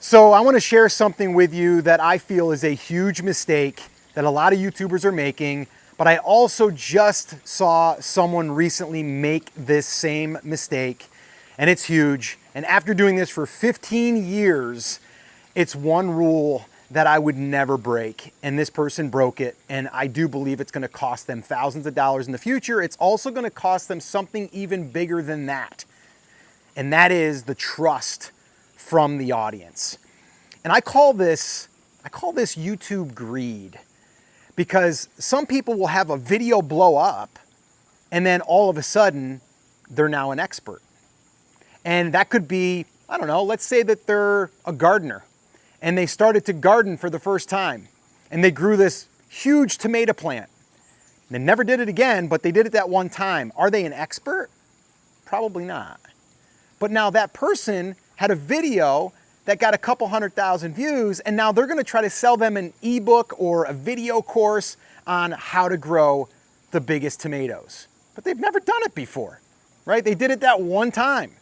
So I want to share something with you that I feel is a huge mistake that a lot of YouTubers are making, but I also just saw someone recently make this same mistake, and it's huge. And after doing this for 15 years, it's one rule that I would never break, and this person broke it, and I do believe it's going to cost them thousands of dollars in the future. It's also going to cost them something even bigger than that, and that is the trust from the audience. And I call this YouTube greed, because some people will have a video blow up and then all of a sudden they're now an expert. And that could be, I don't know, let's say that they're a gardener and they started to garden for the first time and they grew this huge tomato plant. They never did it again, but they did it that one time. Are they an expert? Probably not. But now that person had a video that got a couple 100,000 views, and now they're gonna try to sell them an ebook or a video course on how to grow the biggest tomatoes. But they've never done it before, right? They did it that one time.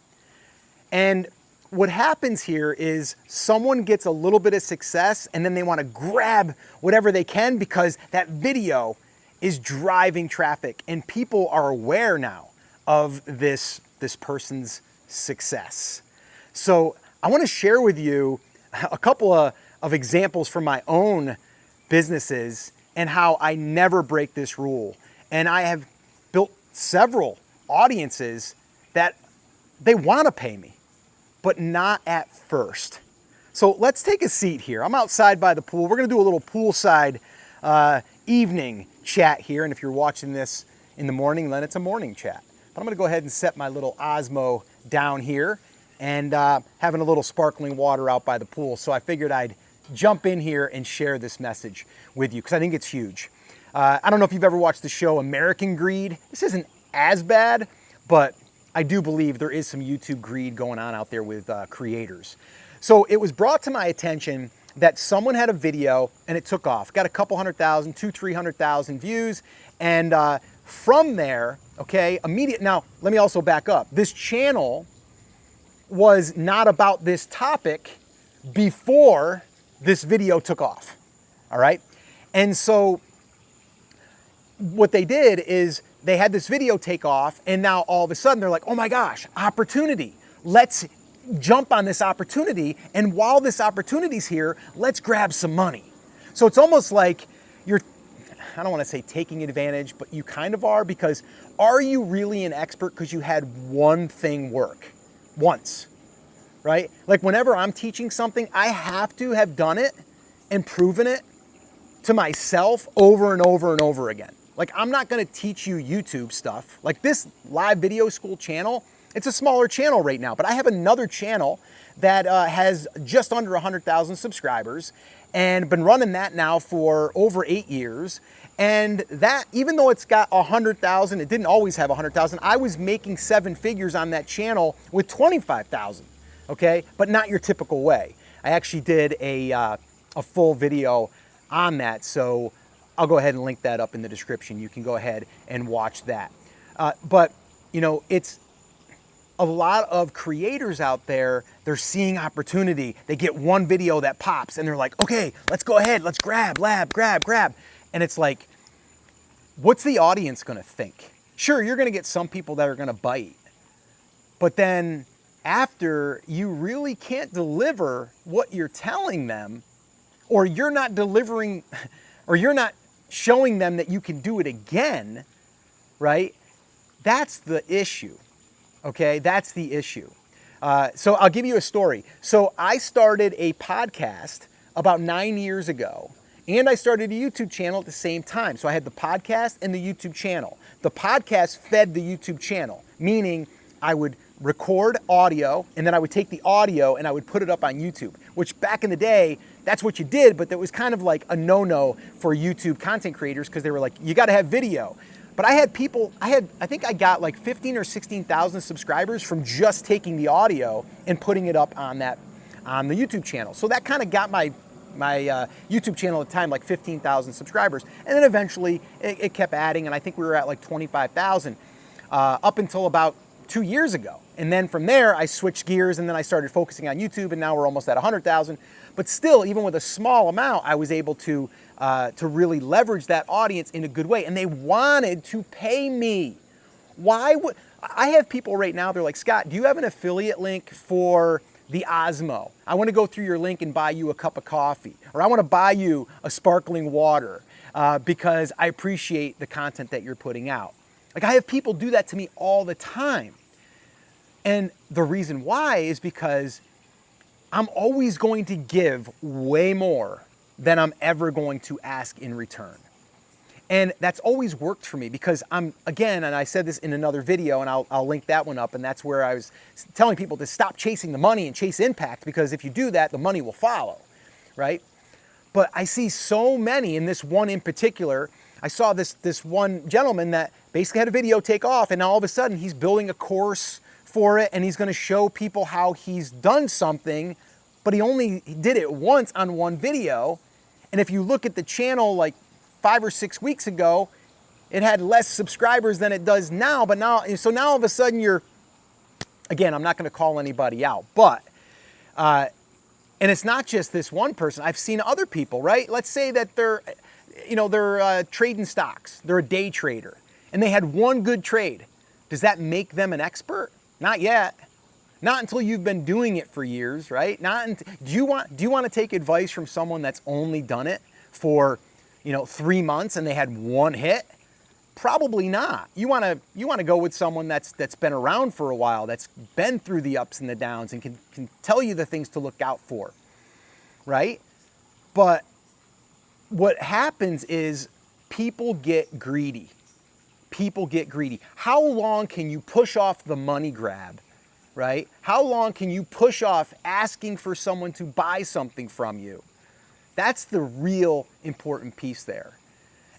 And what happens here is someone gets a little bit of success and then they wanna grab whatever they can because that video is driving traffic and people are aware now of this person's success. So I want to share with you a couple of examples from my own businesses and how I never break this rule. And I have built several audiences that they want to pay me, but not at first. So let's take a seat here. I'm outside by the pool. We're going to do a little poolside evening chat here. And if you're watching this in the morning, then it's a morning chat. But I'm going to go ahead and set my little Osmo down here and having a little sparkling water out by the pool. So I figured I'd jump in here and share this message with you because I think it's huge. I don't know if you've ever watched the show American Greed. This isn't as bad, but I do believe there is some YouTube greed going on out there with creators. So it was brought to my attention that someone had a video and it took off. Got a couple 100,000, 200,000-300,000 views. And from there, okay, now let me also back up. This channel was not about this topic before this video took off, all right? And so what they did is they had this video take off and now all of a sudden they're like, oh my gosh, opportunity. Let's jump on this opportunity, and while this opportunity's here, let's grab some money. So it's almost like you're, I don't want to say taking advantage, but you kind of are, because are you really an expert because you had one thing work once, right? Like whenever I'm teaching something, I have to have done it and proven it to myself over and over and over again. Like I'm not going to teach you YouTube stuff. Like this live video school channel, it's a smaller channel right now, but I have another channel that has just under 100,000 subscribers and been running that now for over 8 years. And that, even though it's got 100,000, it didn't always have 100,000. I was making 7 figures on that channel with 25,000, okay? But not your typical way. I actually did a full video on that, so I'll go ahead and link that up in the description. You can go ahead and watch that. But, you know, it's a lot of creators out there, they're seeing opportunity. They get one video that pops and they're like, okay, let's go ahead, let's grab. And it's like, what's the audience gonna think? Sure, you're gonna get some people that are gonna bite, but then after you really can't deliver what you're telling them, or you're not delivering, or you're not showing them that you can do it again, right? That's the issue, okay? That's the issue. So I'll give you a story. So I started a podcast about 9 years ago, and I started a YouTube channel at the same time. So I had the podcast and the YouTube channel. The podcast fed the YouTube channel, meaning I would record audio and then I would take the audio and I would put it up on YouTube, which back in the day, that's what you did, but that was kind of like a no-no for YouTube content creators because they were like, you gotta have video. But I had people, I think I got like 15 or 16,000 subscribers from just taking the audio and putting it up on the YouTube channel. So that kind of got my YouTube channel at the time like 15,000 subscribers. And then eventually it kept adding, and I think we were at like 25,000 up until about 2 years ago. And then from there, I switched gears and then I started focusing on YouTube, and now we're almost at 100,000. But still, even with a small amount, I was able to really leverage that audience in a good way. And they wanted to pay me. Why would, I have people right now, they're like, Scott, do you have an affiliate link for the Osmo? I want to go through your link and buy you a cup of coffee, or I want to buy you a sparkling water because I appreciate the content that you're putting out. Like, I have people do that to me all the time. And the reason why is because I'm always going to give way more than I'm ever going to ask in return. And that's always worked for me because again, and I said this in another video, and I'll link that one up, and that's where I was telling people to stop chasing the money and chase impact, because if you do that, the money will follow, right? But I see so many, in this one in particular, I saw this one gentleman that basically had a video take off, and all of a sudden he's building a course for it, and he's gonna show people how he's done something, but he did it once on one video. And if you look at the channel like 5 or 6 weeks ago, it had less subscribers than it does now. But now all of a sudden you're, again, I'm not gonna call anybody out, but, and it's not just this one person. I've seen other people, right? Let's say that they're trading stocks. They're a day trader, and they had one good trade. Does that make them an expert? Not yet. Not until you've been doing it for years, right? Do you want to take advice from someone that's only done it for 3 months and they had one hit? Probably not. You want to go with someone that's been around for a while, that's been through the ups and the downs, and can tell you the things to look out for, right? But what happens is people get greedy. People get greedy. How long can you push off the money grab, right? How long can you push off asking for someone to buy something from you? That's the real important piece there.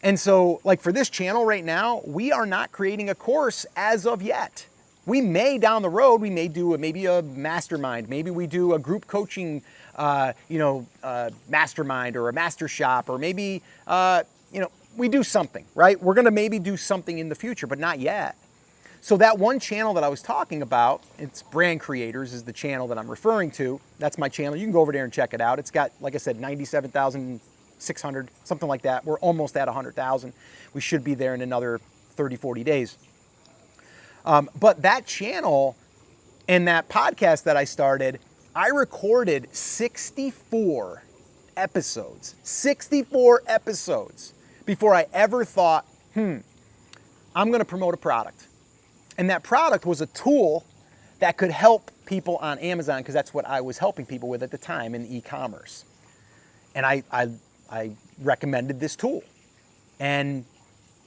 And so, like, for this channel right now, we are not creating a course as of yet. We may down the road, we may do maybe a mastermind, maybe we do a group coaching, mastermind or a master shop, or maybe, we do something, right? We're gonna maybe do something in the future, but not yet. So that one channel that I was talking about, it's Brand Creators is the channel that I'm referring to. That's my channel. You can go over there and check it out. It's got, like I said, 97,600, something like that. We're almost at 100,000. We should be there in another 30, 40 days. But that channel and that podcast that I started, I recorded 64 episodes before I ever thought, I'm gonna promote a product. And that product was a tool that could help people on Amazon, because that's what I was helping people with at the time in e-commerce. And I recommended this tool. And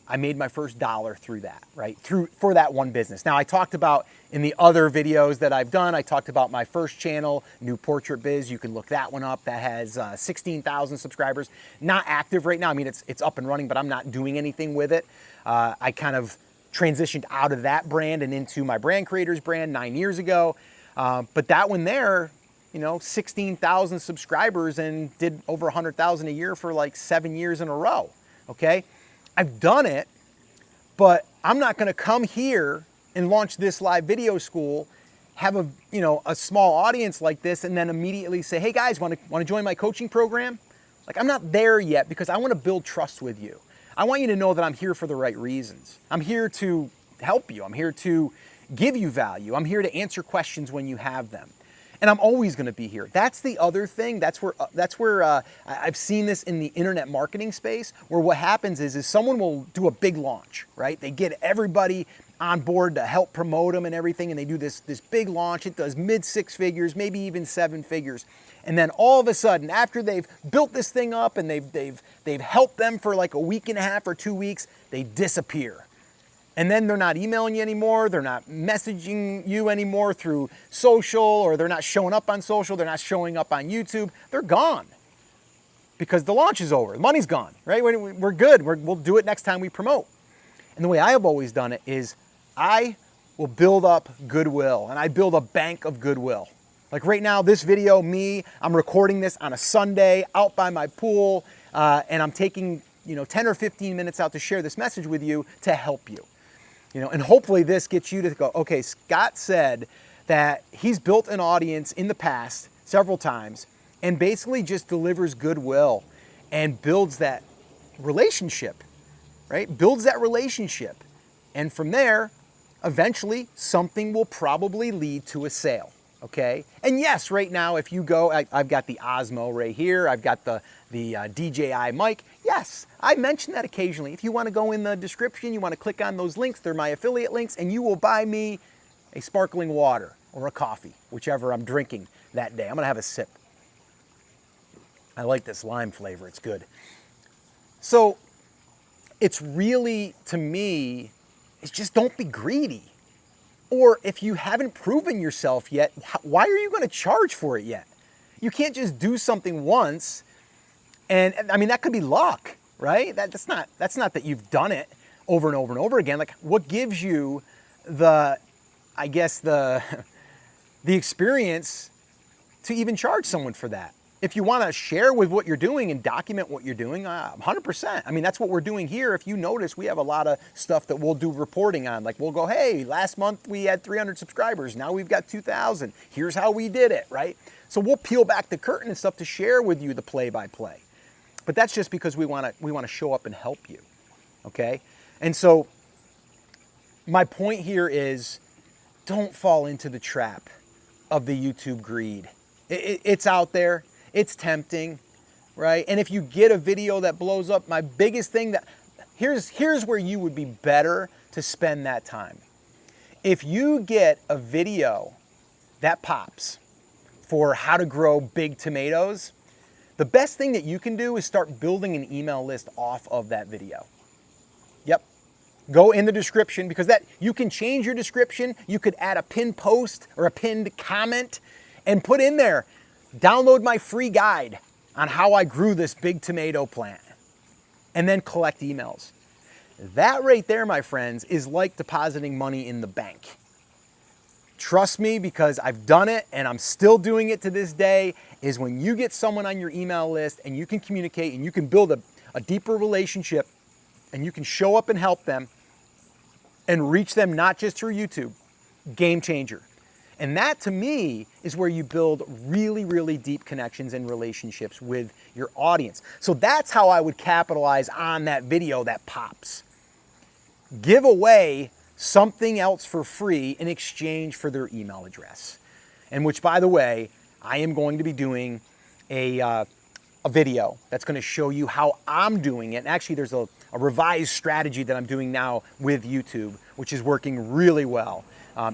I made my first dollar through that, right? For that one business. Now, I talked about in the other videos that I've done, I talked about my first channel, New Portrait Biz. You can look that one up. That has 16,000 subscribers. Not active right now. I mean, it's up and running, but I'm not doing anything with it. I kind of transitioned out of that brand and into my Brand Creators brand 9 years ago. But that one there, 16,000 subscribers and did over 100,000 a year for like 7 years in a row, okay? I've done it, but I'm not gonna come here and launch this live video school, have a small audience like this, and then immediately say, hey guys, wanna join my coaching program? Like, I'm not there yet, because I wanna build trust with you. I want you to know that I'm here for the right reasons. I'm here to help you. I'm here to give you value. I'm here to answer questions when you have them. And I'm always gonna be here. That's the other thing. That's where I've seen this in the internet marketing space, where what happens is someone will do a big launch, right? They get everybody on board to help promote them and everything, and they do this big launch. It does mid 6 figures, maybe even 7 figures. And then all of a sudden, after they've built this thing up and they've helped them for like a week and a half or 2 weeks, they disappear. And then they're not emailing you anymore, they're not messaging you anymore through social, or they're not showing up on social, they're not showing up on YouTube. They're gone because the launch is over, the money's gone, right? We're good, we'll do it next time we promote. And the way I have always done it is I will build up goodwill, and I build a bank of goodwill. Like right now, this video, I'm recording this on a Sunday out by my pool, and I'm taking 10 or 15 minutes out to share this message with you to help you. and hopefully this gets you to go, okay, Scott said that he's built an audience in the past several times and basically just delivers goodwill and builds that relationship, right? Builds that relationship. And from there, eventually something will probably lead to a sale, okay? And yes, right now, if you go, I've got the Osmo right here, I've got the DJI mic. Yes, I mention that occasionally. If you want to go in the description, you want to click on those links, they're my affiliate links, and you will buy me a sparkling water or a coffee, whichever I'm drinking that day. I'm gonna have a sip. I like this lime flavor, it's good. So it's really, to me, it's just don't be greedy. Or if you haven't proven yourself yet, why are you gonna charge for it yet? You can't just do something once, and I mean, that could be luck, right? That's not that you've done it over and over and over again. Like, what gives you the experience to even charge someone for that? If you want to share with what you're doing and document what you're doing, 100%. I mean, that's what we're doing here. If you notice, we have a lot of stuff that we'll do reporting on. Like, we'll go, hey, last month we had 300 subscribers. Now we've got 2,000. Here's how we did it, right? So we'll peel back the curtain and stuff to share with you the play-by-play. But that's just because we want to show up and help you, okay? And so my point here is, don't fall into the trap of the YouTube greed. It's out there. It's tempting, right? And if you get a video that blows up, my biggest thing here's where you would be better to spend that time. If you get a video that pops for how to grow big tomatoes, the best thing that you can do is start building an email list off of that video. Yep. Go in the description, because you can change your description. You could add a pinned post or a pinned comment and put in there, download my free guide on how I grew this big tomato plant, and then collect emails. That right there, my friends, is like depositing money in the bank. Trust me, because I've done it and I'm still doing it to this day, is when you get someone on your email list and you can communicate and you can build a deeper relationship and you can show up and help them and reach them not just through YouTube. Game changer. And that, to me, is where you build really, really deep connections and relationships with your audience. So that's how I would capitalize on that video that pops. Give away something else for free in exchange for their email address. And which, by the way, I am going to be doing a video that's going to show you how I'm doing it. And actually, there's a revised strategy that I'm doing now with YouTube, which is working really well.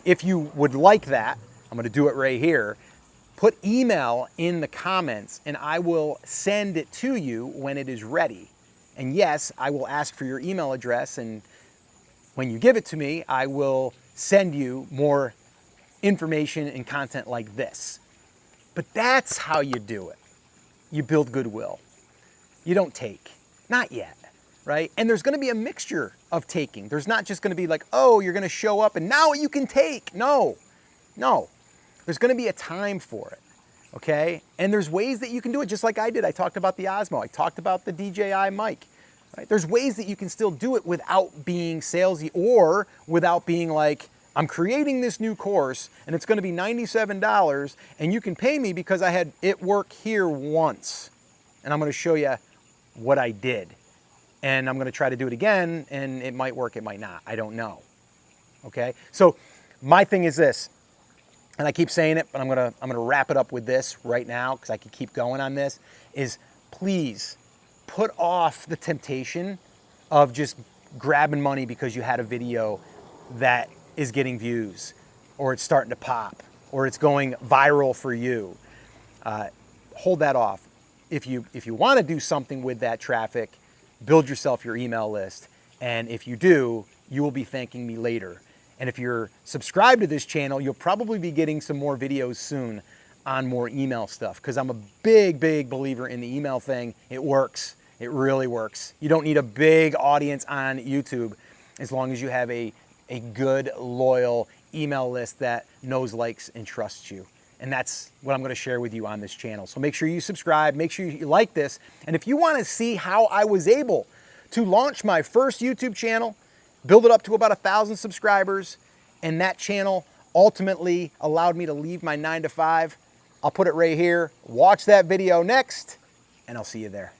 If you would like that, I'm going to do it right here. Put email in the comments and I will send it to you when it is ready. And yes, I will ask for your email address, and when you give it to me, I will send you more information and content like this. But that's how you do it. You build goodwill. You don't take. Not yet. Right? And there's going to be a mixture of taking. There's not just going to be like, oh, you're going to show up and now you can take. No. There's going to be a time for it. Okay? And there's ways that you can do it just like I did. I talked about the Osmo. I talked about the DJI mic. Right? There's ways that you can still do it without being salesy or without being like, I'm creating this new course and it's going to be $97 and you can pay me because I had it work here once. And I'm going to show you what I did. And I'm going to try to do it again, and it might work, it might not. I don't know. Okay? So my thing is this, and I keep saying it, but I'm going to wrap it up with this right now because I could keep going on this, is please put off the temptation of just grabbing money because you had a video that is getting views, or it's starting to pop, or it's going viral for you. Hold that off. If you want to do something with that traffic, build yourself your email list. And if you do, you will be thanking me later. And if you're subscribed to this channel, you'll probably be getting some more videos soon on more email stuff, because I'm a big, big believer in the email thing. It works. It really works. You don't need a big audience on YouTube as long as you have a good, loyal email list that knows, likes, and trusts you. And that's what I'm going to share with you on this channel. So make sure you subscribe, make sure you like this. And if you want to see how I was able to launch my first YouTube channel build it up to about 1,000 subscribers, and that channel ultimately allowed me to leave my 9 to 5. I'll put it right here. Watch that video next, and I'll see you there.